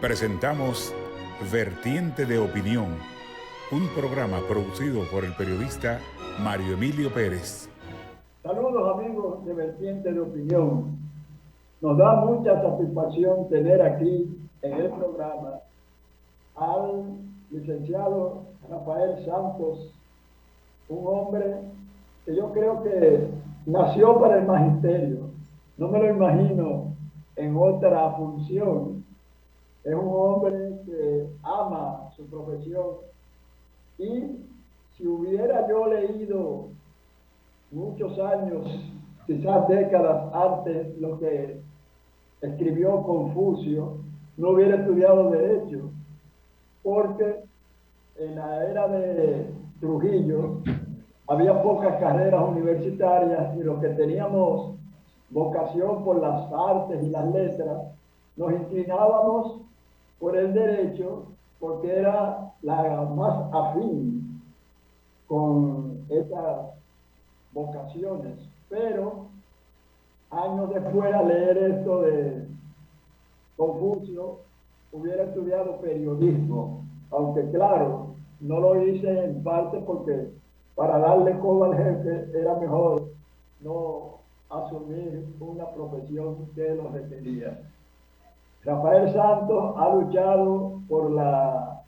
Presentamos Vertiente de Opinión, un programa producido por el periodista Mario Emilio Pérez. Saludos amigos de Vertiente de Opinión. Nos da mucha satisfacción tener aquí en el programa al licenciado Rafael Santos, un hombre que yo creo que nació para el magisterio. No me lo imagino en otra función. Es un hombre que ama su profesión y si hubiera yo leído muchos años, quizás décadas antes, lo que escribió Confucio, no hubiera estudiado Derecho, porque en la era de Trujillo había pocas carreras universitarias y los que teníamos vocación por las artes y las letras, nos inclinábamos por el Derecho porque era la más afín con esas vocaciones. Pero años después, al leer esto de Confucio, hubiera estudiado periodismo, aunque claro, no lo hice en parte porque para darle coba al jefe era mejor no asumir una profesión que lo requería. Rafael Santos ha luchado por la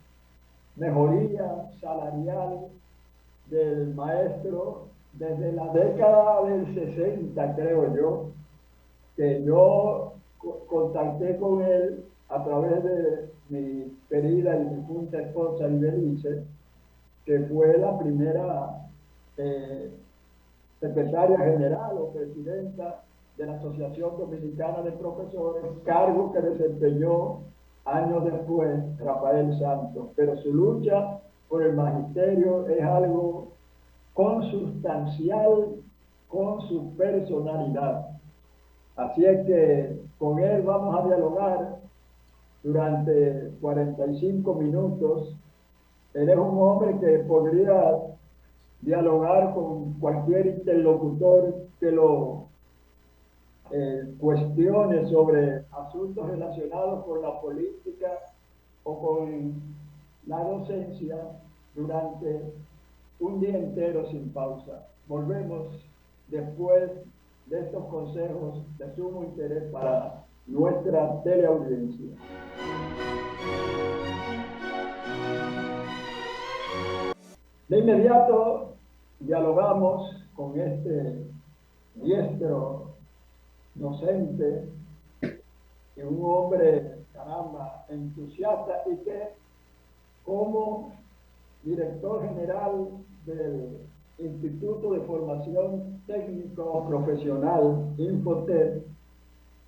mejoría salarial del maestro desde la década del 60, creo yo, que yo contacté con él a través de mi querida y difunta esposa Ibelice, que fue la primera secretaria general o presidenta de la Asociación Dominicana de Profesores, cargo que desempeñó años después Rafael Santos. Pero su lucha por el magisterio es algo consustancial con su personalidad. Así es que con él vamos a dialogar durante 45 minutos. Él es un hombre que podría dialogar con cualquier interlocutor que lo cuestione sobre asuntos relacionados con la política o con la docencia durante un día entero sin pausa. Volvemos después de estos consejos de sumo interés para nuestra teleaudiencia. De inmediato dialogamos con este diestro docente y un hombre, caramba, entusiasta y que como director general del Instituto de Formación Técnico Profesional, Infotec,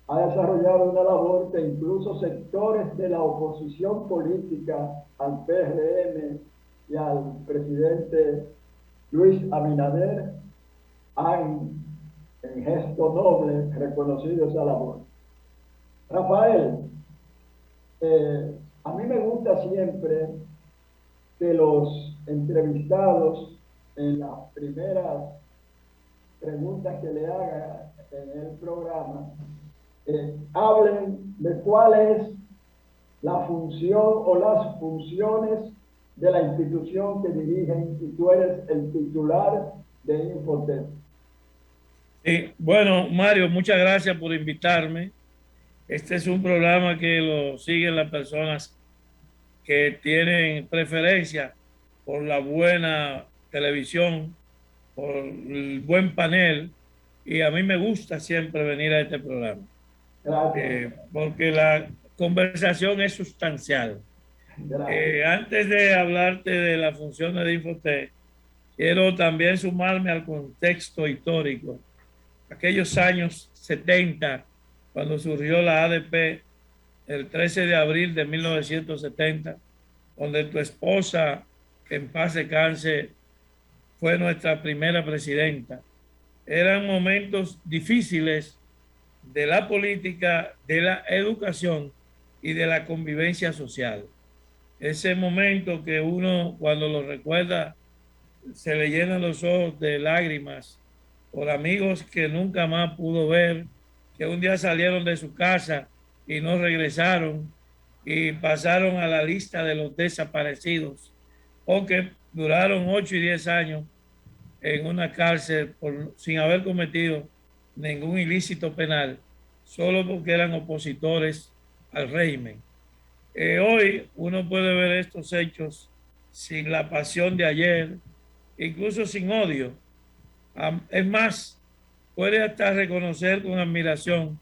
ha desarrollado una labor que incluso sectores de la oposición política al PRM y al presidente Luis Abinader han, en gesto noble, reconocido esa labor. Rafael, a mí me gusta siempre que los entrevistados en las primeras preguntas que le haga en el programa hablen de cuál es la función o las funciones de la institución que dirigen y tú eres el titular de Infotec. Bueno, Mario, muchas gracias por invitarme. Este es un programa que lo siguen las personas que tienen preferencia por la buena televisión, por el buen panel, y a mí me gusta siempre venir a este programa. Porque la conversación es sustancial. Antes de hablarte de las funciones de Infotec, quiero también sumarme al contexto histórico. Aquellos años 70, cuando surgió la ADP, el 13 de abril de 1970, donde tu esposa, que en paz descanse, fue nuestra primera presidenta. Eran momentos difíciles de la política, de la educación y de la convivencia social. Ese momento que uno, cuando lo recuerda, se le llenan los ojos de lágrimas por amigos que nunca más pudo ver, que un día salieron de su casa y no regresaron, y pasaron a la lista de los desaparecidos o que duraron 8 y 10 años en una cárcel sin haber cometido ningún ilícito penal, solo porque eran opositores al régimen. Hoy uno puede ver estos hechos sin la pasión de ayer, incluso sin odio. Es más, puede hasta reconocer con admiración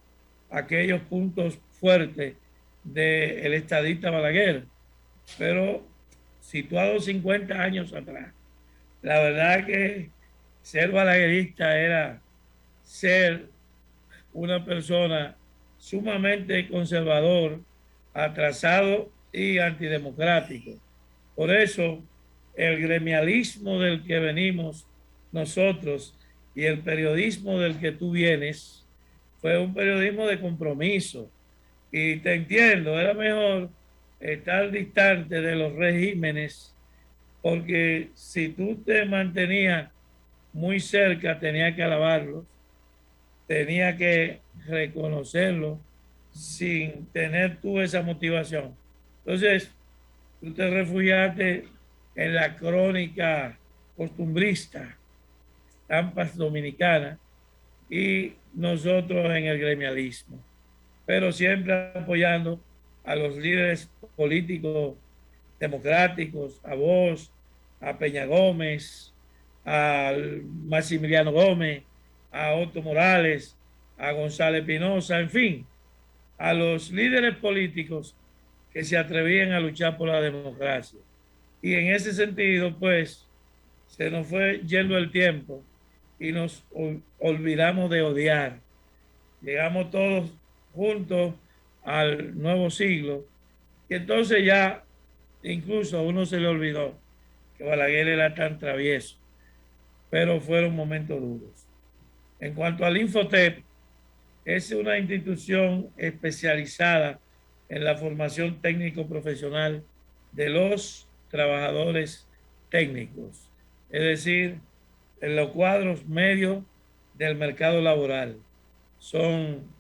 aquellos puntos fuertes del estadista Balaguer, pero situado 50 años atrás. La verdad que ser balaguerista era ser una persona sumamente conservador, atrasado y antidemocrático. Por eso, el gremialismo del que venimos nosotros y el periodismo del que tú vienes fue un periodismo de compromiso. Y te entiendo, era mejor estar distante de los regímenes, porque si tú te mantenías muy cerca, tenía que alabarlos, tenía que reconocerlo sin tener tú esa motivación. Entonces, tú te refugiaste en la crónica costumbrista, estampas dominicanas, y nosotros en el gremialismo, pero siempre apoyando a los líderes políticos democráticos, a vos, a Peña Gómez, a Maximiliano Gómez, a Otto Morales, a González Pinoza, en fin, a los líderes políticos que se atrevían a luchar por la democracia. Y en ese sentido, pues, se nos fue yendo el tiempo y nos olvidamos de odiar. Llegamos todos juntos al nuevo siglo y entonces ya incluso a uno se le olvidó que Balaguer era tan travieso, pero fueron momentos duros. En cuanto al Infotep, es una institución especializada en la formación técnico-profesional de los trabajadores técnicos, es decir, en los cuadros medios del mercado laboral. Son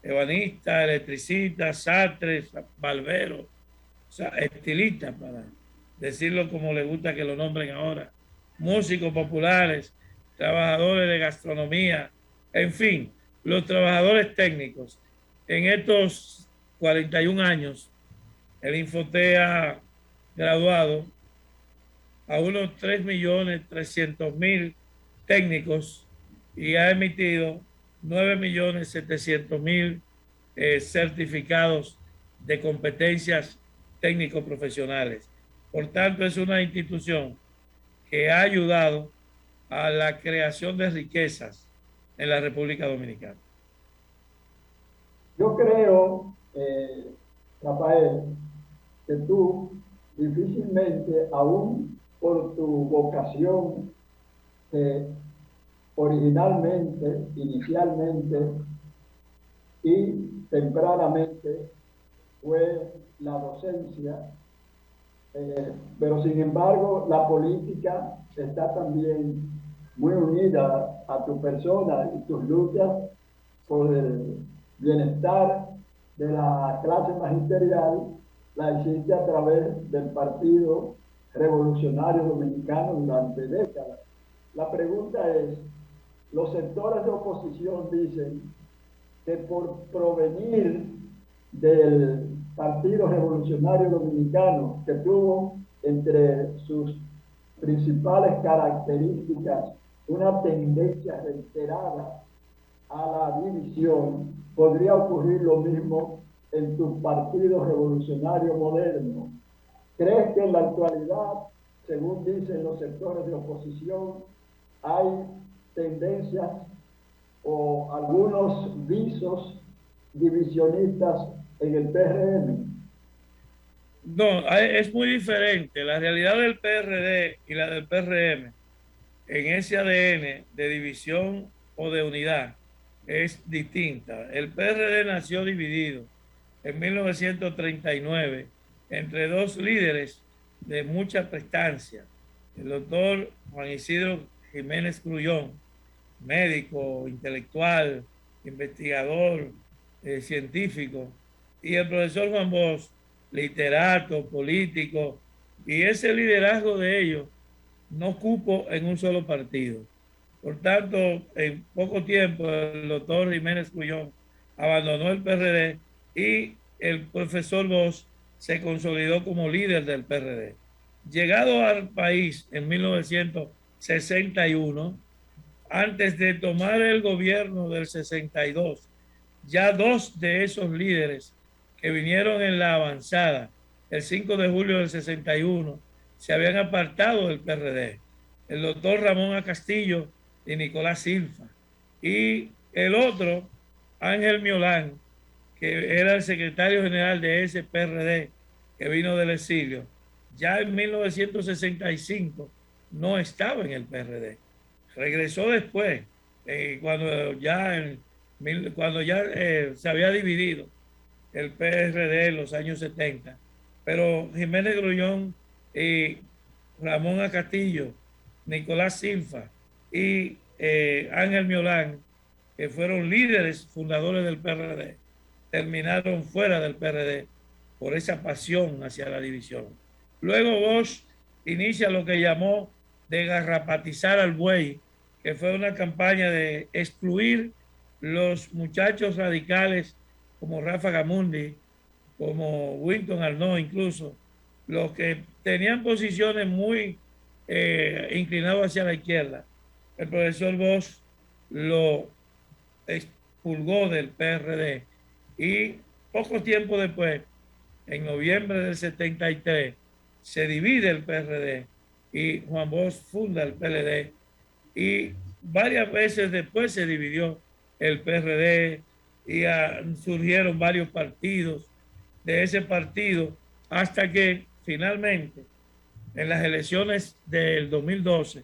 ebanistas, electricistas, sastres, barberos, o sea, estilistas, para decirlo como le gusta que lo nombren ahora, músicos populares, trabajadores de gastronomía, en fin, los trabajadores técnicos. En estos 41 años, el Infotep ha graduado a unos 3.300.000 técnicos y ha emitido 9.700.000 certificados de competencias técnico-profesionales. Por tanto, es una institución que ha ayudado a la creación de riquezas en la República Dominicana. Yo creo, Rafael, que tú difícilmente, aún por tu vocación que originalmente, inicialmente y tempranamente fue la docencia, pero sin embargo la política está también muy unida a tu persona y tus luchas por el bienestar de la clase magisterial la hiciste a través del Partido Revolucionario Dominicano durante décadas. La pregunta es, los sectores de oposición dicen que por provenir del Partido Revolucionario Dominicano, que tuvo entre sus principales características una tendencia reiterada a la división, podría ocurrir lo mismo en tu Partido Revolucionario Moderno. ¿Crees que en la actualidad, según dicen los sectores de oposición, hay tendencias o algunos visos divisionistas en el PRM? No, es muy diferente. La realidad del PRD y la del PRM en ese ADN de división o de unidad es distinta. El PRD nació dividido en 1939 entre dos líderes de mucha prestancia, el doctor Juan Isidro Jiménez Grullón, médico, intelectual, investigador, científico, y el profesor Juan Bosch, literatos, políticos, y ese liderazgo de ellos no cupo en un solo partido. Por tanto, en poco tiempo, el doctor Jiménez Grullón abandonó el PRD y el profesor Bosch se consolidó como líder del PRD. Llegado al país en 1961, antes de tomar el gobierno del 62, ya dos de esos líderes que vinieron en la avanzada el 5 de julio del 61 se habían apartado del PRD. El doctor Ramón A. Castillo y Nicolás Silfa. Y el otro, Ángel Miolán, que era el secretario general de ese PRD que vino del exilio, ya en 1965 no estaba en el PRD. Regresó después, cuando ya se había dividido el PRD en los años 70. Pero Jiménez Grullón y Ramón A. Castillo, Nicolás Silfa y Ángel Miolán, que fueron líderes fundadores del PRD, terminaron fuera del PRD por esa pasión hacia la división. Luego Bosch inicia lo que llamó de garrapatizar al buey, que fue una campaña de excluir los muchachos radicales como Rafa Gamundi, como Winton Arnaud incluso, los que tenían posiciones muy inclinadas hacia la izquierda. El profesor Bosch lo expulgó del PRD y poco tiempo después, en noviembre del 73, se divide el PRD y Juan Bosch funda el PLD, y varias veces después se dividió el PRD y surgieron varios partidos de ese partido hasta que finalmente en las elecciones del 2012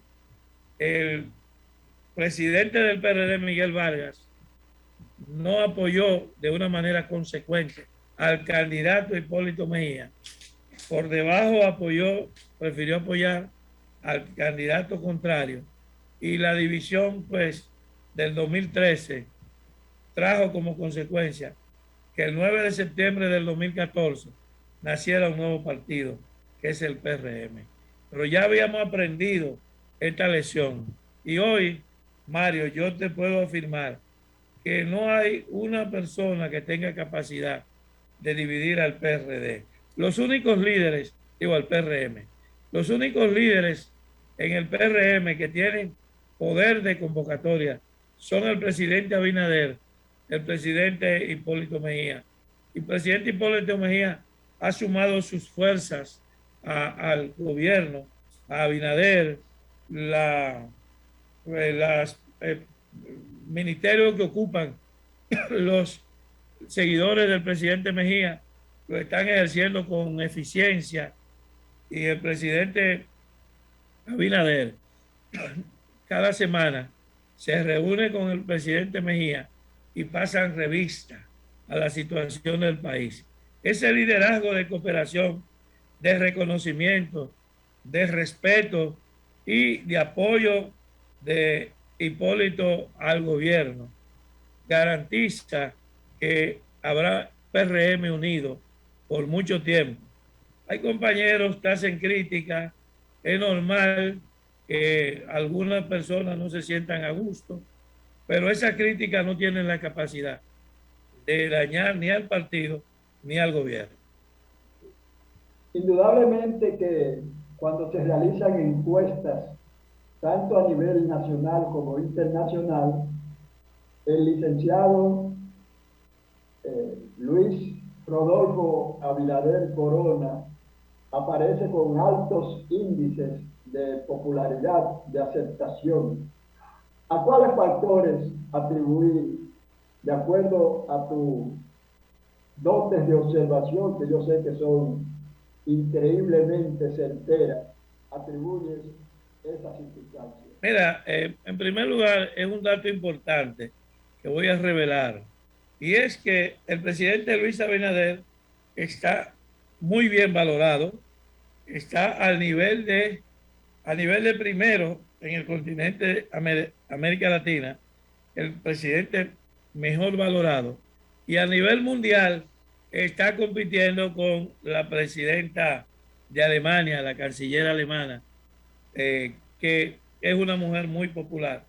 el presidente del PRD, Miguel Vargas, no apoyó de una manera consecuente al candidato Hipólito Mejía. Por debajo prefirió apoyar al candidato contrario, y la división pues del 2013 trajo como consecuencia que el 9 de septiembre del 2014 naciera un nuevo partido, que es el PRM. Pero ya habíamos aprendido esta lección y hoy, Mario, yo te puedo afirmar que no hay una persona que tenga capacidad de dividir al PRD. Los únicos líderes, al PRM, los únicos líderes en el PRM que tienen poder de convocatoria son el presidente Abinader, el presidente Hipólito Mejía. Y el presidente Hipólito Mejía ha sumado sus fuerzas al gobierno, a Abinader, los ministerios que ocupan los seguidores del presidente Mejía lo están ejerciendo con eficiencia, y el presidente Abinader cada semana se reúne con el presidente Mejía y pasan revista a la situación del país. Ese liderazgo de cooperación, de reconocimiento, de respeto y de apoyo de Hipólito al gobierno garantiza que habrá PRM unido por mucho tiempo. Hay compañeros que hacen crítica, es normal que algunas personas no se sientan a gusto, pero esa crítica no tiene la capacidad de dañar ni al partido ni al gobierno. Indudablemente que cuando se realizan encuestas, tanto a nivel nacional como internacional, el licenciado Luis Rodolfo Abinader Corona aparece con altos índices de popularidad, de aceptación. ¿A cuáles factores atribuir, de acuerdo a tus dotes de observación, que yo sé que son increíblemente certeras, atribuyes esas circunstancias? Mira, en primer lugar, es un dato importante que voy a revelar, y es que el presidente Luis Abinader está muy bien valorado, está a nivel de primero en el continente América Latina, el presidente mejor valorado, y a nivel mundial está compitiendo con la presidenta de Alemania, la canciller alemana, que es una mujer muy popular.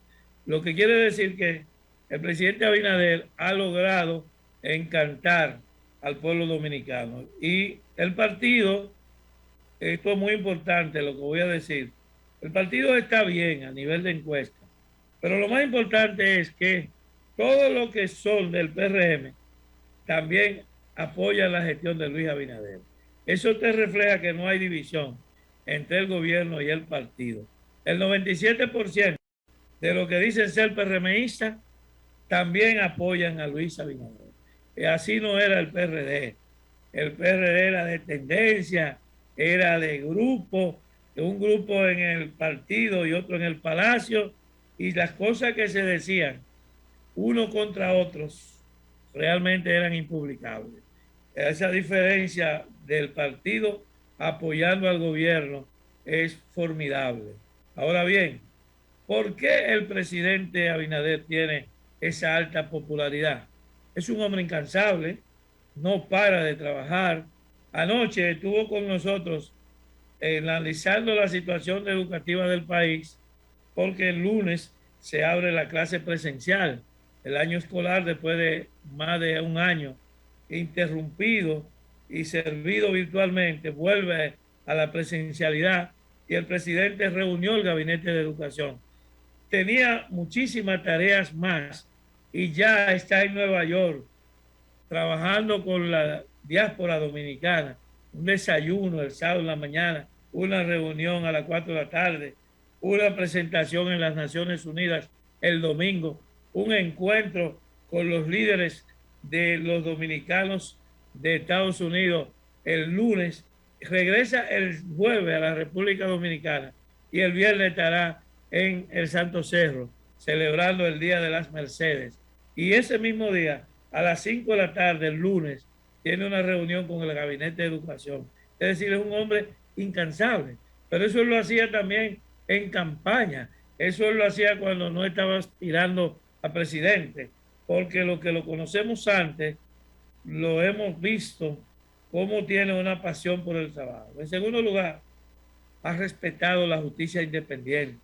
Lo que quiere decir que el presidente Abinader ha logrado encantar al pueblo dominicano. Y el partido, esto es muy importante lo que voy a decir, el partido está bien a nivel de encuesta, pero lo más importante es que todos los que son del PRM también apoyan la gestión de Luis Abinader. Eso te refleja que no hay división entre el gobierno y el partido. El 97% de los que dicen ser PRMistas también apoyan a Luis Abinader. Y así no era el PRD. El PRD era de tendencia, era de grupo, de un grupo en el partido y otro en el palacio, y las cosas que se decían uno contra otros realmente eran impublicables. Esa diferencia del partido apoyando al gobierno es formidable. Ahora bien, ¿por qué el presidente Abinader tiene esa alta popularidad? Es un hombre incansable, no para de trabajar. Anoche estuvo con nosotros analizando la situación educativa del país, porque el lunes se abre la clase presencial. El año escolar, después de más de un año interrumpido y servido virtualmente, vuelve a la presencialidad, y el presidente reunió el gabinete de educación. Tenía muchísimas tareas más y ya está en Nueva York trabajando con la diáspora dominicana, un desayuno el sábado en la mañana, una reunión a las 4 de la tarde, una presentación en las Naciones Unidas el domingo, un encuentro con los líderes de los dominicanos de Estados Unidos el lunes, regresa el jueves a la República Dominicana y el viernes estará en el Santo Cerro celebrando el Día de las Mercedes. Y ese mismo día, a las 5 de la tarde, el lunes, tiene una reunión con el Gabinete de Educación. Es decir, es un hombre incansable, pero eso lo hacía también en campaña. Eso lo hacía cuando no estaba aspirando a presidente, porque lo que lo conocemos antes, lo hemos visto cómo tiene una pasión por el trabajo. En segundo lugar, ha respetado la justicia independiente.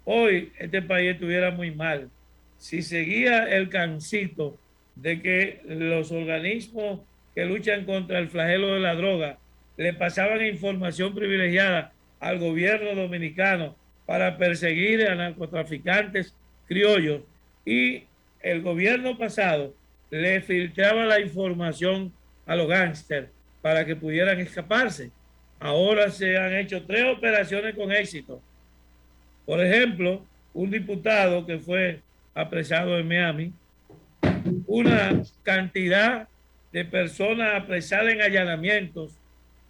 Hoy este país estuviera muy mal si seguía el cancito de que los organismos que luchan contra el flagelo de la droga le pasaban información privilegiada al gobierno dominicano para perseguir a narcotraficantes criollos, y el gobierno pasado le filtraba la información a los gángsters para que pudieran escaparse. Ahora se han hecho 3 operaciones con éxito. Por ejemplo, un diputado que fue apresado en Miami, una cantidad de personas apresadas en allanamientos,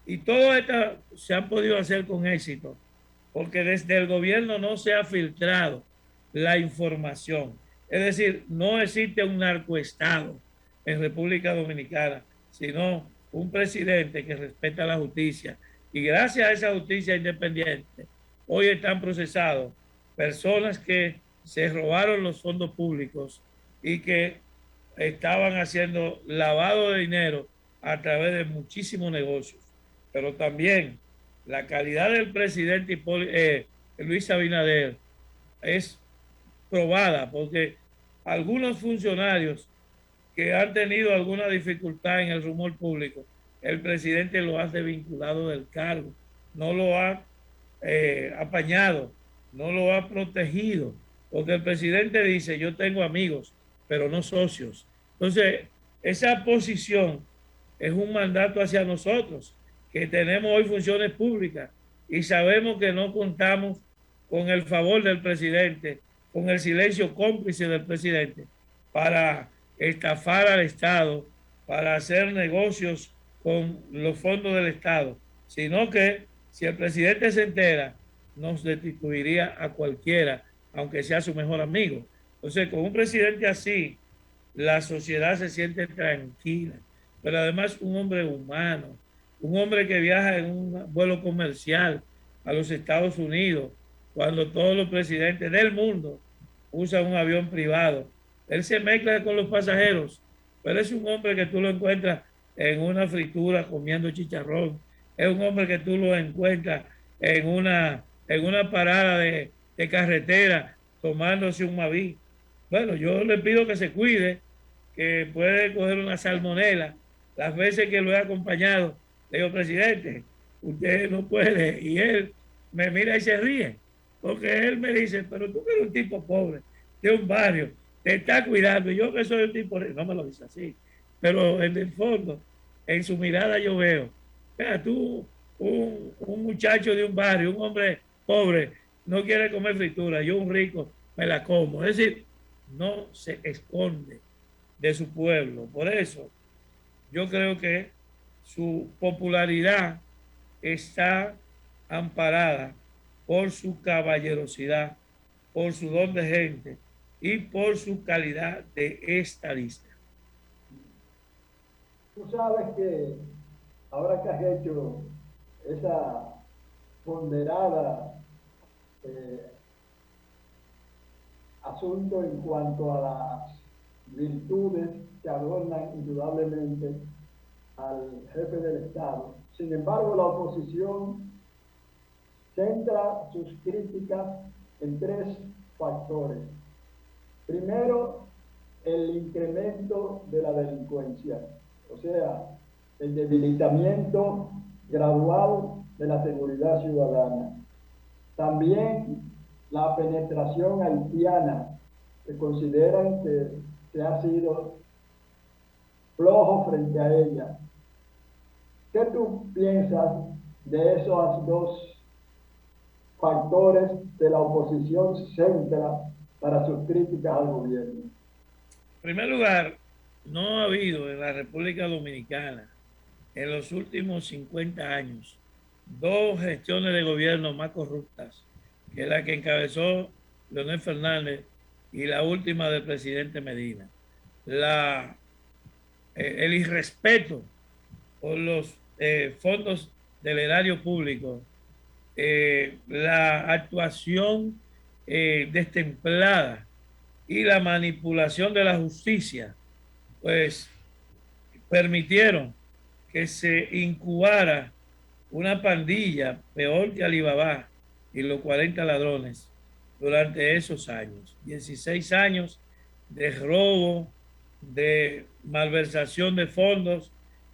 y todo esto se han podido hacer con éxito, porque desde el gobierno no se ha filtrado la información. Es decir, no existe un narcoestado en República Dominicana, sino un presidente que respeta la justicia. Y gracias a esa justicia independiente, hoy están procesados personas que se robaron los fondos públicos y que estaban haciendo lavado de dinero a través de muchísimos negocios. Pero también la calidad del presidente Luis Abinader es probada, porque algunos funcionarios que han tenido alguna dificultad en el rumor público, el presidente lo ha desvinculado del cargo, no lo ha apañado, no lo ha protegido, porque el presidente dice: yo tengo amigos, pero no socios. Entonces, esa posición es un mandato hacia nosotros, que tenemos hoy funciones públicas y sabemos que no contamos con el favor del presidente, con el silencio cómplice del presidente, para estafar al Estado, para hacer negocios con los fondos del Estado, sino que si el presidente se entera, nos destituiría a cualquiera, aunque sea su mejor amigo. Entonces, con un presidente así, la sociedad se siente tranquila, pero además un hombre humano, un hombre que viaja en un vuelo comercial a los Estados Unidos, cuando todos los presidentes del mundo usan un avión privado. Él se mezcla con los pasajeros, pero es un hombre que tú lo encuentras en una fritura comiendo chicharrón. Es un hombre que tú lo encuentras en una parada de carretera tomándose un Maví. Bueno, yo le pido que se cuide, que puede coger una salmonela. Las veces que lo he acompañado, le digo, presidente, usted no puede. Y él me mira y se ríe, porque él me dice, pero tú que eres un tipo pobre, de un barrio, te está cuidando. Y yo que soy un tipo, no me lo dice así, pero en el fondo, en su mirada yo veo, vea, tú, un muchacho de un barrio, un hombre pobre, no quiere comer fritura, yo un rico me la como. Es decir, no se esconde de su pueblo. Por eso yo creo que su popularidad está amparada por su caballerosidad, por su don de gente y por su calidad de estadista. Tú sabes que ahora que has hecho esa ponderada asunto en cuanto a las virtudes que adornan indudablemente al jefe del Estado. Sin embargo, la oposición centra sus críticas en tres factores. Primero, el incremento de la delincuencia, o sea, el debilitamiento gradual de la seguridad ciudadana. También la penetración haitiana, que consideran que se ha sido flojo frente a ella. ¿Qué tú piensas de esos dos factores que la oposición centra para sus críticas al gobierno? En primer lugar, no ha habido en la República Dominicana en los últimos 50 años dos gestiones de gobierno más corruptas que la que encabezó Leonel Fernández y la última del presidente Medina. El irrespeto por los fondos del erario público, la actuación destemplada y la manipulación de la justicia, pues permitieron que se incubara una pandilla peor que Alibaba y los 40 ladrones durante esos años. 16 años de robo, de malversación de fondos,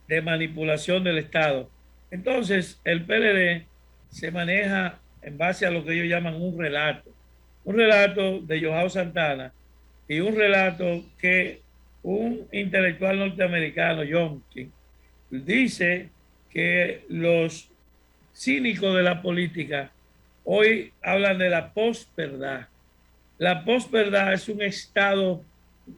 de manipulación del Estado. Entonces, el PLD se maneja en base a lo que ellos llaman un relato de Joao Santana y un relato que un intelectual norteamericano, Youngkin, dice que los cínicos de la política hoy hablan de la posverdad. La posverdad es un estado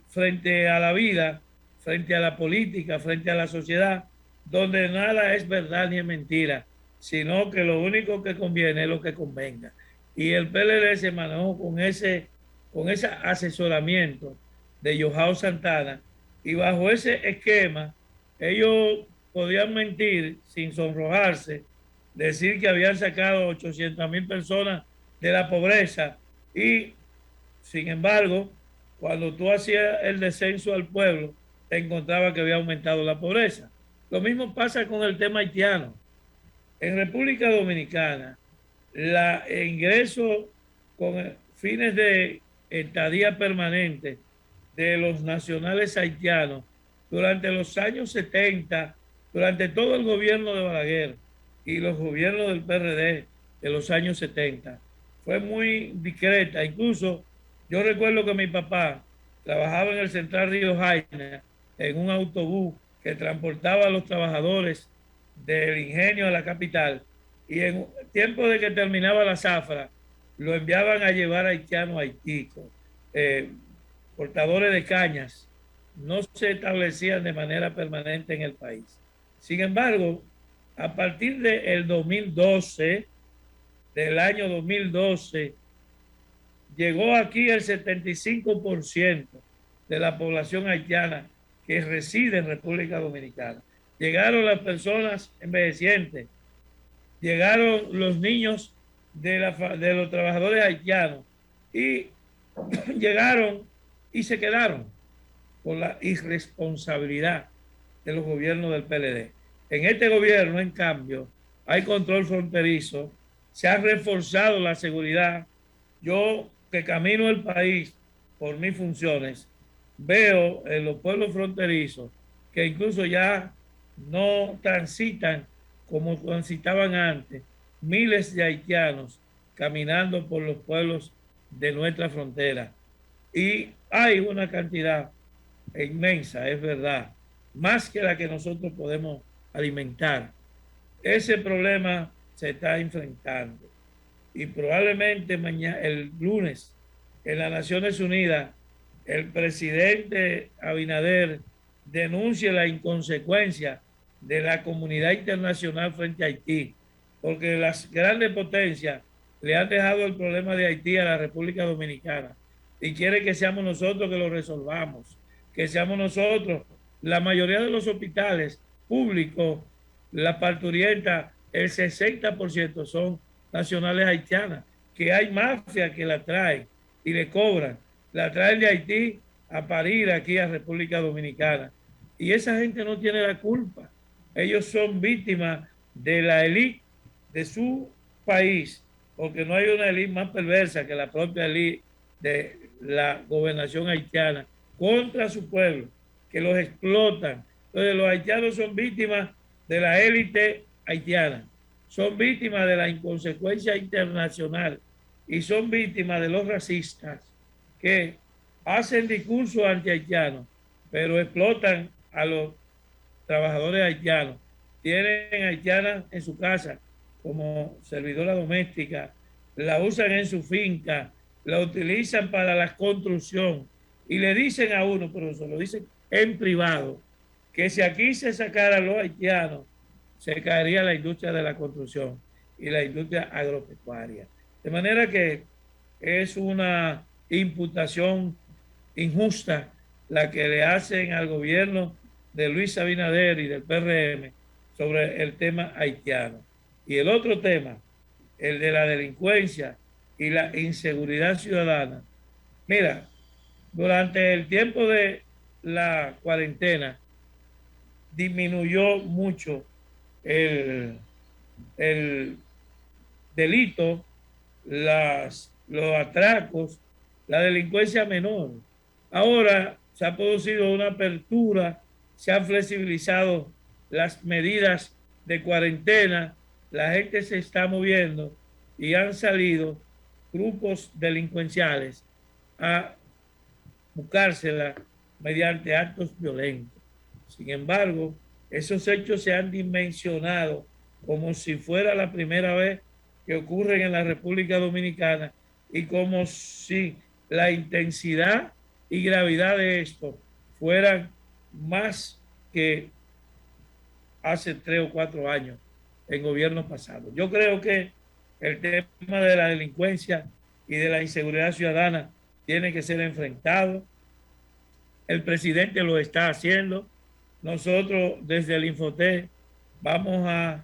frente a la vida, frente a la política, frente a la sociedad, donde nada es verdad ni es mentira, sino que lo único que conviene es lo que convenga. Y el PLD se manejó con ese asesoramiento de Joao Santana, y bajo ese esquema ellos podían mentir sin sonrojarse, decir que habían sacado 800,000 personas de la pobreza y, sin embargo, cuando tú hacías el descenso al pueblo, te encontraba que había aumentado la pobreza. Lo mismo pasa con el tema haitiano. En República Dominicana, el ingreso con fines de estadía permanente de los nacionales haitianos durante los años 70, durante todo el gobierno de Balaguer y los gobiernos del PRD de los años 70, fue muy discreta. Incluso yo recuerdo que mi papá trabajaba en el Central Río Jaina en un autobús que transportaba a los trabajadores del ingenio a la capital, y en tiempo de que terminaba la zafra lo enviaban a llevar haitianos a Haití. Portadores de cañas no se establecían de manera permanente en el país. Sin embargo, a partir del 2012, del año 2012, llegó aquí el 75% de la población haitiana que reside en República Dominicana. Llegaron las personas envejecientes, llegaron los niños de los trabajadores haitianos y llegaron y se quedaron por la irresponsabilidad de los gobiernos del PLD. En este gobierno, en cambio, hay control fronterizo, se ha reforzado la seguridad. Yo, que camino el país por mis funciones, veo en los pueblos fronterizos que incluso ya no transitan como transitaban antes miles de haitianos caminando por los pueblos de nuestra frontera. Y hay una cantidad inmensa, es verdad, más que la que nosotros podemos alimentar. Ese problema se está enfrentando y probablemente mañana, el lunes, en las Naciones Unidas, el presidente Abinader denuncie la inconsecuencia de la comunidad internacional frente a Haití, porque las grandes potencias le han dejado el problema de Haití a la República Dominicana y quiere que seamos nosotros que lo resolvamos, que seamos nosotros. La mayoría de los hospitales públicos, la parturienta, el 60% son nacionales haitianas, que hay mafia que la traen y le cobran, la traen de Haití a parir aquí a República Dominicana. Y esa gente no tiene la culpa. Ellos son víctimas de la élite de su país, porque no hay una élite más perversa que la propia élite de la gobernación haitiana contra su pueblo, que los explotan. Entonces los haitianos son víctimas de la élite haitiana, son víctimas de la inconsecuencia internacional y son víctimas de los racistas que hacen discursos anti-haitianos, pero explotan a los trabajadores haitianos. Tienen haitianas en su casa como servidora doméstica, la usan en su finca, la utilizan para la construcción y le dicen a uno, pero se lo dicen en privado, que si aquí se sacaran los haitianos, se caería la industria de la construcción y la industria agropecuaria. De manera que es una imputación injusta la que le hacen al gobierno de Luis Abinader y del PRM sobre el tema haitiano. Y el otro tema, el de la delincuencia y la inseguridad ciudadana. Mira, durante el tiempo de la cuarentena disminuyó mucho el delito, los atracos, la delincuencia menor. Ahora se ha producido una apertura, se han flexibilizado las medidas de cuarentena, la gente se está moviendo y han salido grupos delincuenciales a buscársela mediante actos violentos. Sin embargo, esos hechos se han dimensionado como si fuera la primera vez que ocurren en la República Dominicana y como si la intensidad y gravedad de esto fueran más que hace 3 o 4 años en gobierno pasado. Yo creo que el tema de la delincuencia y de la inseguridad ciudadana tiene que ser enfrentado. El presidente lo está haciendo. Nosotros desde el Infotep vamos a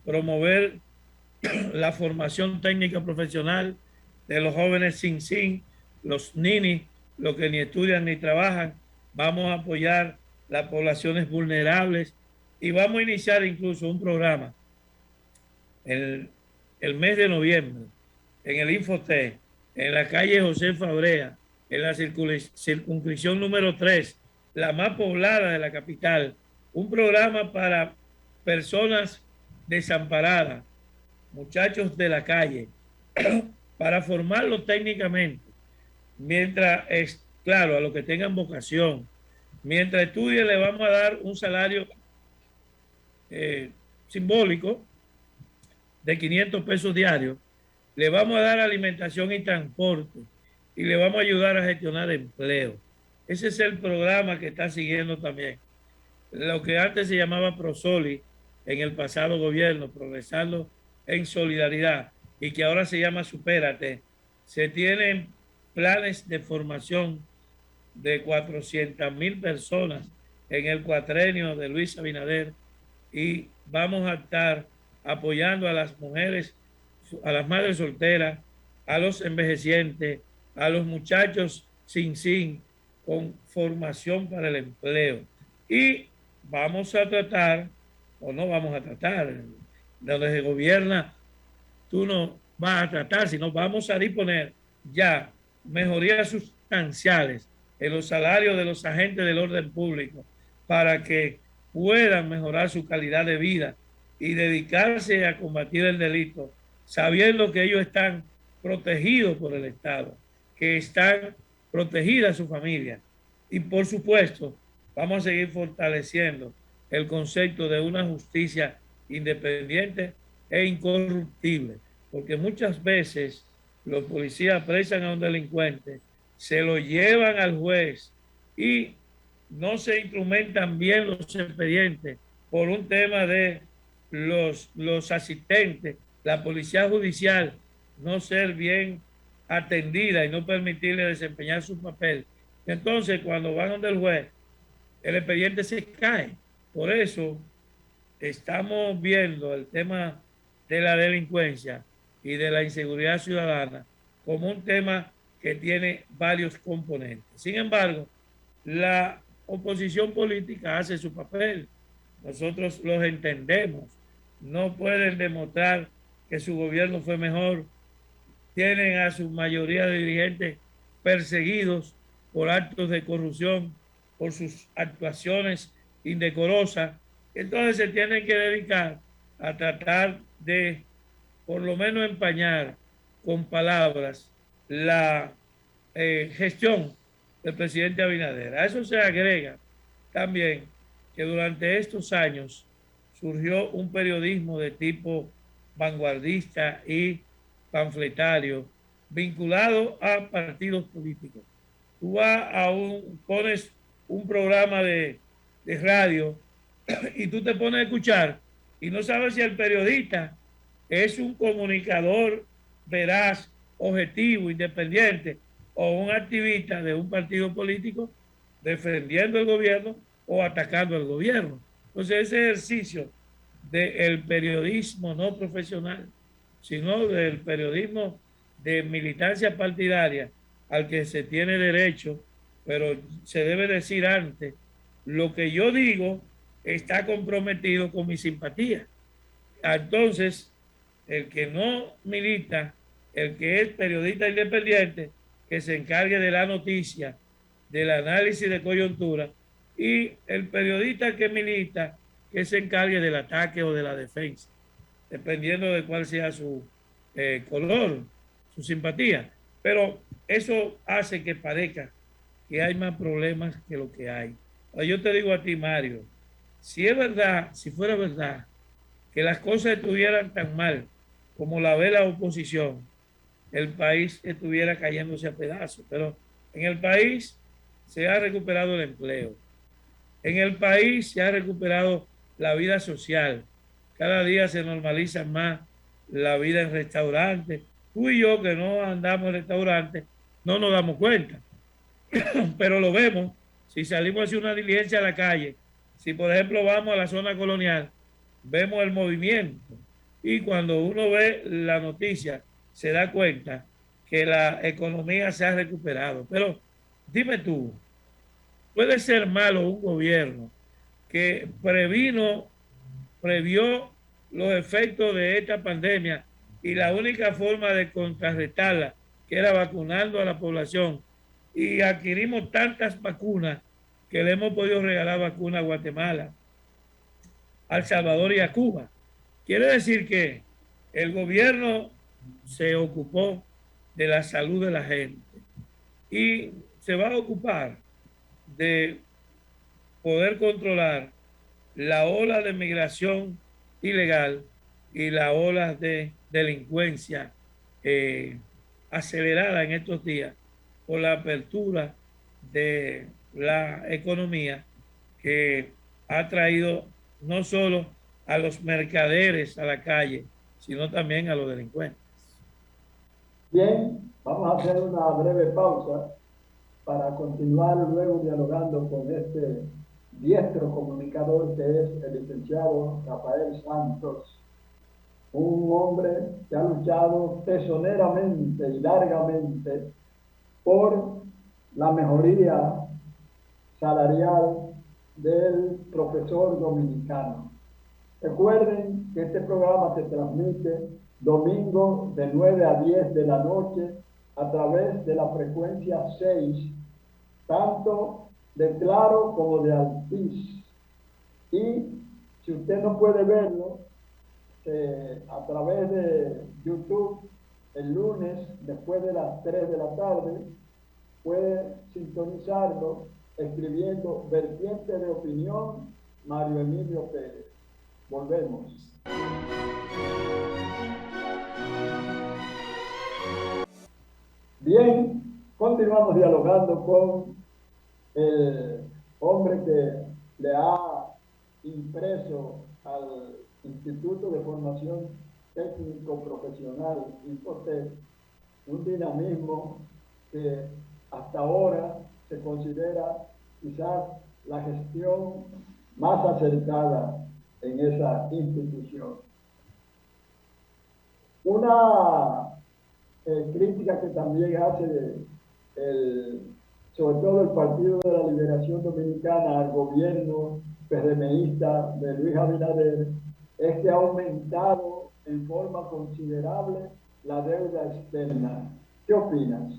promover la formación técnica profesional de los jóvenes sin, los ninis, los que ni estudian ni trabajan. Vamos a apoyar las poblaciones vulnerables y vamos a iniciar incluso un programa el mes de noviembre en el Infotep, en la calle José Fabrea, en la circunscripción número 3, la más poblada de la capital, un programa para personas desamparadas, muchachos de la calle, para formarlos técnicamente, mientras, claro, a los que tengan vocación, mientras estudien le vamos a dar un salario simbólico de 500 pesos diarios, le vamos a dar alimentación y transporte y le vamos a ayudar a gestionar empleo. Ese es el programa que está siguiendo también lo que antes se llamaba Prosoli en el pasado gobierno, Progresando en Solidaridad, y que ahora se llama Supérate. Se tienen planes de formación de 400,000 personas en el cuatrenio de Luis Abinader y vamos a estar apoyando a las mujeres, a las madres solteras, a los envejecientes, a los muchachos sin, con formación para el empleo. Y vamos a tratar, o no vamos a tratar, donde se gobierna, tú no vas a tratar, sino vamos a disponer ya mejorías sustanciales en los salarios de los agentes del orden público para que puedan mejorar su calidad de vida y dedicarse a combatir el delito, sabiendo que ellos están protegidos por el Estado, que están protegidas su familia. Y por supuesto, vamos a seguir fortaleciendo el concepto de una justicia independiente e incorruptible, porque muchas veces los policías apresan a un delincuente, se lo llevan al juez y no se instrumentan bien los expedientes por un tema de los asistentes, la policía judicial no ser bien atendida y no permitirle desempeñar su papel. Entonces, cuando van donde el juez, el expediente se cae. Por eso estamos viendo el tema de la delincuencia y de la inseguridad ciudadana como un tema que tiene varios componentes. Sin embargo, la oposición política hace su papel. Nosotros los entendemos. No pueden demostrar que su gobierno fue mejor. Tienen a su mayoría de dirigentes perseguidos por actos de corrupción, por sus actuaciones indecorosas. Entonces se tienen que dedicar a tratar de, por lo menos, empañar con palabras la gestión del presidente Abinader. A eso se agrega también que durante estos años surgió un periodismo de tipo vanguardista y panfletario vinculado a partidos políticos. Tú pones un programa de radio y tú te pones a escuchar y no sabes si el periodista es un comunicador veraz, objetivo, independiente o un activista de un partido político defendiendo el gobierno o atacando al gobierno. Entonces ese ejercicio del periodismo no profesional, sino del periodismo de militancia partidaria al que se tiene derecho, pero se debe decir antes, lo que yo digo está comprometido con mi simpatía. Entonces, el que no milita, el que es periodista independiente, que se encargue de la noticia, del análisis de coyuntura, y el periodista que milita, que se encargue del ataque o de la defensa, dependiendo de cuál sea su color, su simpatía. Pero eso hace que parezca que hay más problemas que lo que hay. Ahora yo te digo a ti, Mario, si es verdad, si fuera verdad, que las cosas estuvieran tan mal como la ve la oposición, el país estuviera cayéndose a pedazos. Pero en el país se ha recuperado el empleo. En el país se ha recuperado la vida social. Cada día se normaliza más la vida en restaurantes. Tú y yo que no andamos en restaurantes no nos damos cuenta, pero lo vemos si salimos a hacer una diligencia a la calle. Si por ejemplo vamos a la zona colonial, vemos el movimiento y cuando uno ve la noticia se da cuenta que la economía se ha recuperado. Pero dime tú, ¿puede ser malo un gobierno que previó los efectos de esta pandemia y la única forma de contrarrestarla, que era vacunando a la población, y adquirimos tantas vacunas que le hemos podido regalar vacunas a Guatemala, a El Salvador y a Cuba? Quiere decir que el gobierno se ocupó de la salud de la gente y se va a ocupar de poder controlar la ola de migración ilegal y la ola de delincuencia acelerada en estos días por la apertura de la economía, que ha traído no solo a los mercaderes a la calle, sino también a los delincuentes. Bien, vamos a hacer una breve pausa para continuar luego dialogando con este diestro comunicador que es el licenciado Rafael Santos, un hombre que ha luchado tesoneramente y largamente por la mejoría salarial del profesor dominicano. Recuerden que este programa se transmite domingo de 9 a 10 de la noche a través de la frecuencia 6, tanto de Claro como de Altiz. Y si usted no puede verlo, a través de YouTube, el lunes, después de las 3 de la tarde, puede sintonizarlo escribiendo Vertiente de Opinión, Mario Emilio Pérez. Volvemos. Bien, continuamos dialogando con el hombre que le ha impreso al Instituto de Formación Técnico Profesional Infotec un dinamismo que hasta ahora se considera quizás la gestión más acertada en esa institución. Una crítica que también hace sobre todo el Partido de la Liberación Dominicana al gobierno PRMista de Luis Abinader es que ha aumentado en forma considerable la deuda externa. ¿Qué opinas?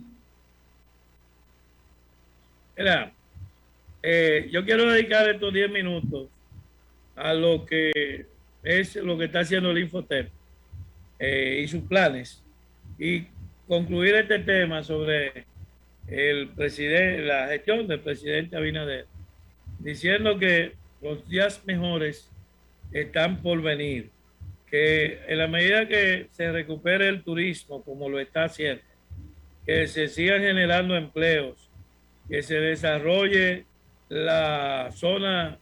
Mira, yo quiero dedicar estos 10 minutos a lo que es lo que está haciendo el Infotep y sus planes, y concluir este tema sobre el presidente, la gestión del presidente Abinader, diciendo que los días mejores están por venir, que en la medida que se recupere el turismo como lo está haciendo, que se sigan generando empleos, que se desarrolle la zona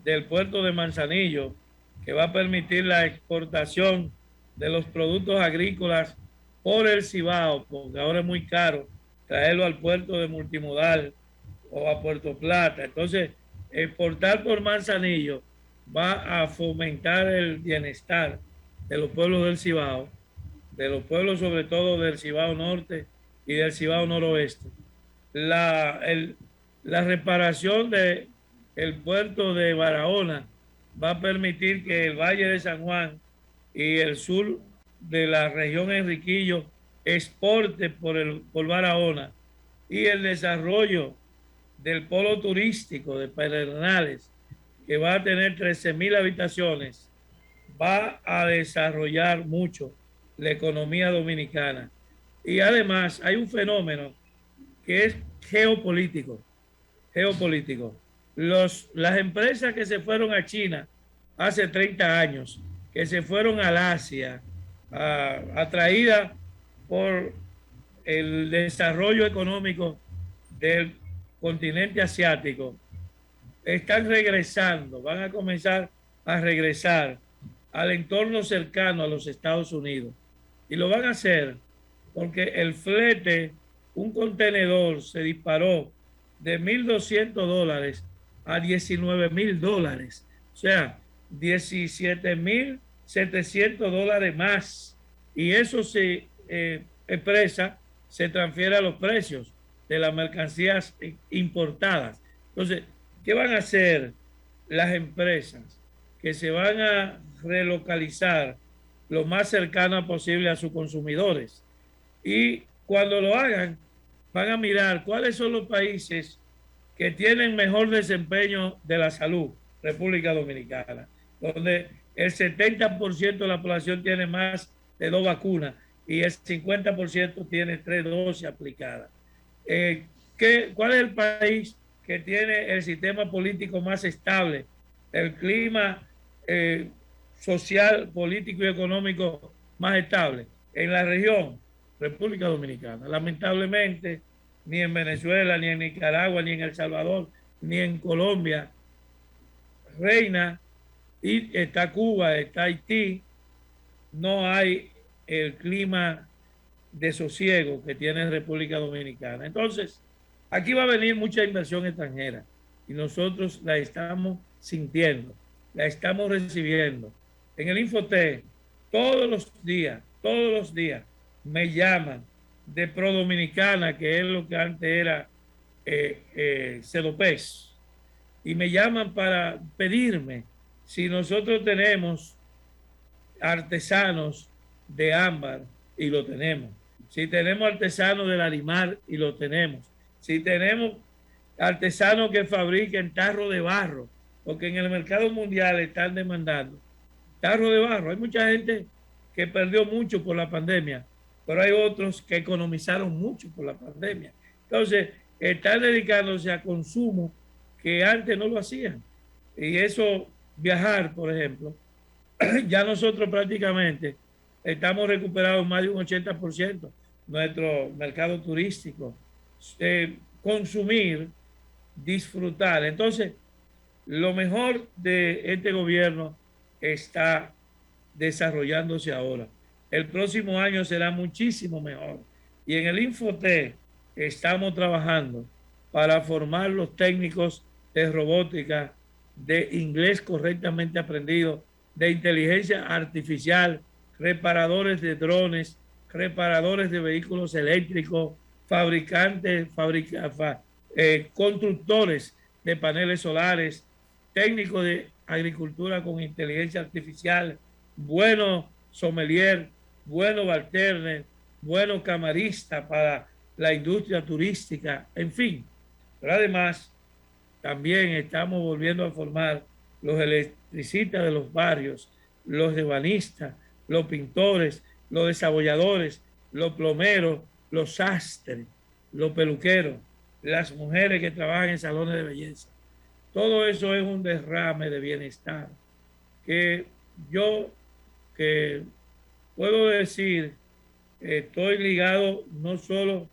del puerto de Manzanillo, que va a permitir la exportación de los productos agrícolas por el Cibao, porque ahora es muy caro traerlo al puerto de Multimodal o a Puerto Plata. Entonces, exportar por Manzanillo va a fomentar el bienestar de los pueblos del Cibao, de los pueblos sobre todo del Cibao Norte y del Cibao Noroeste. La reparación del puerto de Barahona va a permitir que el Valle de San Juan y el sur de la región Enriquillo exporte por Barahona, y el desarrollo del polo turístico de Pedernales, que va a tener 13,000 habitaciones, va a desarrollar mucho la economía dominicana. Y además hay un fenómeno que es geopolítico. Las empresas que se fueron a China hace 30 años, que se fueron al Asia, atraídas por el desarrollo económico del continente asiático, están regresando, van a comenzar a regresar al entorno cercano a los Estados Unidos. Y lo van a hacer porque el flete, un contenedor se disparó de $1,200 a $19,000. O sea, $17,700 más. Y eso se expresa, se transfiere a los precios de las mercancías importadas. Entonces, ¿qué van a hacer las empresas? Que se van a relocalizar lo más cercana posible a sus consumidores. Y cuando lo hagan, van a mirar cuáles son los países que tienen mejor desempeño de la salud. República Dominicana, donde el 70% de la población tiene más de 2 vacunas y el 50% tiene 3 dosis aplicadas. ¿Cuál es el país que tiene el sistema político más estable, el clima social, político y económico más estable? En la región, República Dominicana. Lamentablemente, ni en Venezuela, ni en Nicaragua, ni en El Salvador, ni en Colombia reina, y está Cuba, está Haití, no hay el clima de sosiego que tiene República Dominicana. Entonces, aquí va a venir mucha inversión extranjera y nosotros la estamos sintiendo, la estamos recibiendo. En el Infotec, todos los días, me llaman de Pro Dominicana, que es lo que antes era Sedopes, y me llaman para pedirme si nosotros tenemos artesanos de ámbar, y lo tenemos. Si tenemos artesanos del Larimar, y lo tenemos. Si tenemos artesanos que fabriquen tarro de barro, porque en el mercado mundial están demandando tarro de barro. Hay mucha gente que perdió mucho por la pandemia, pero hay otros que economizaron mucho por la pandemia. Entonces, están dedicándose a consumo que antes no lo hacían. Y eso, viajar, por ejemplo, ya nosotros prácticamente estamos recuperados más de un 80% nuestro mercado turístico. Consumir, disfrutar. Entonces, lo mejor de este gobierno está desarrollándose ahora. El próximo año será muchísimo mejor. Y en el Infotec estamos trabajando para formar los técnicos de robótica, de inglés correctamente aprendido, de inteligencia artificial, reparadores de drones, reparadores de vehículos eléctricos, fabricantes, constructores de paneles solares, técnicos de agricultura con inteligencia artificial, buenos sommelier, buenos bartender, buenos camaristas para la industria turística, en fin. Pero además, también estamos volviendo a formar los electricistas de los barrios, los ebanistas, los pintores, los desabolladores, los plomeros, los sastres, los peluqueros, las mujeres que trabajan en salones de belleza. Todo eso es un derrame de bienestar que yo puedo decir, estoy ligado no solo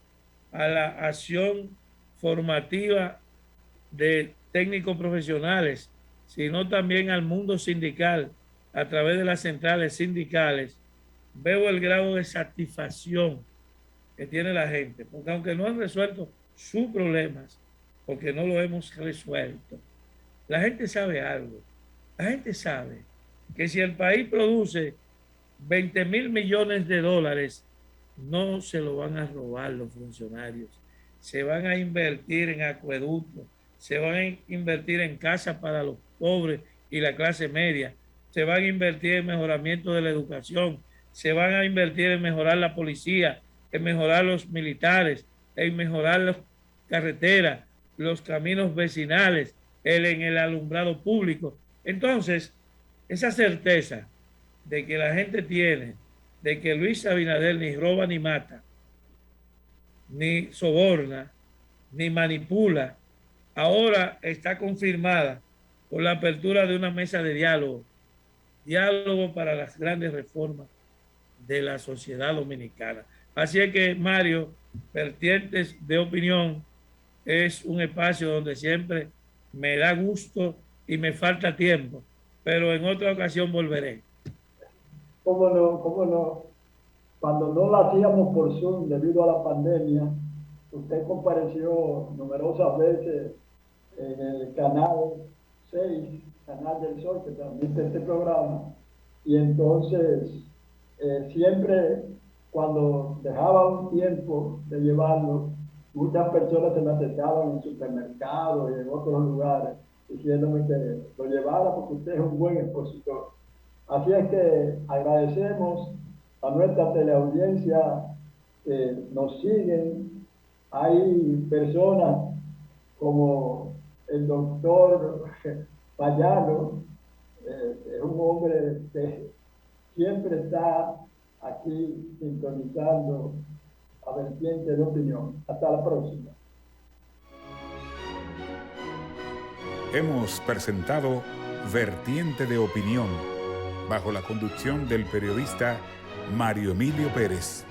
a la acción formativa de técnicos profesionales, sino también al mundo sindical a través de las centrales sindicales. Veo el grado de satisfacción que tiene la gente, porque aunque no han resuelto sus problemas, porque no lo hemos resuelto, la gente sabe algo. La gente sabe que si el país produce 20.000 millones de dólares, no se lo van a robar los funcionarios. Se van a invertir en acueductos, se van a invertir en casas para los pobres y la clase media, se van a invertir en mejoramiento de la educación, se van a invertir en mejorar la policía, en mejorar los militares, en mejorar las carreteras, los caminos vecinales, en el alumbrado público. Entonces, esa certeza de que la gente tiene de que Luis Abinader ni roba ni mata, ni soborna, ni manipula, ahora está confirmada por la apertura de una mesa de diálogo para las grandes reformas de la sociedad dominicana. Así es que, Mario, Vertientes de Opinión es un espacio donde siempre me da gusto y me falta tiempo, pero en otra ocasión volveré. ¿Cómo no? ¿Cómo no? Cuando no la hacíamos por Zoom debido a la pandemia, usted compareció numerosas veces en el canal 6, Canal del Sol, que transmite este programa, y entonces siempre cuando dejaba un tiempo de llevarlo, muchas personas se me acercaban en supermercados y en otros lugares diciéndome que lo llevara porque usted es un buen expositor. Así es que agradecemos a nuestra teleaudiencia que nos siguen. Hay personas como el doctor Payano, es un hombre que siempre está aquí sintonizando a Vertiente de Opinión. Hasta la próxima. Hemos presentado Vertiente de Opinión, bajo la conducción del periodista Mario Emilio Pérez.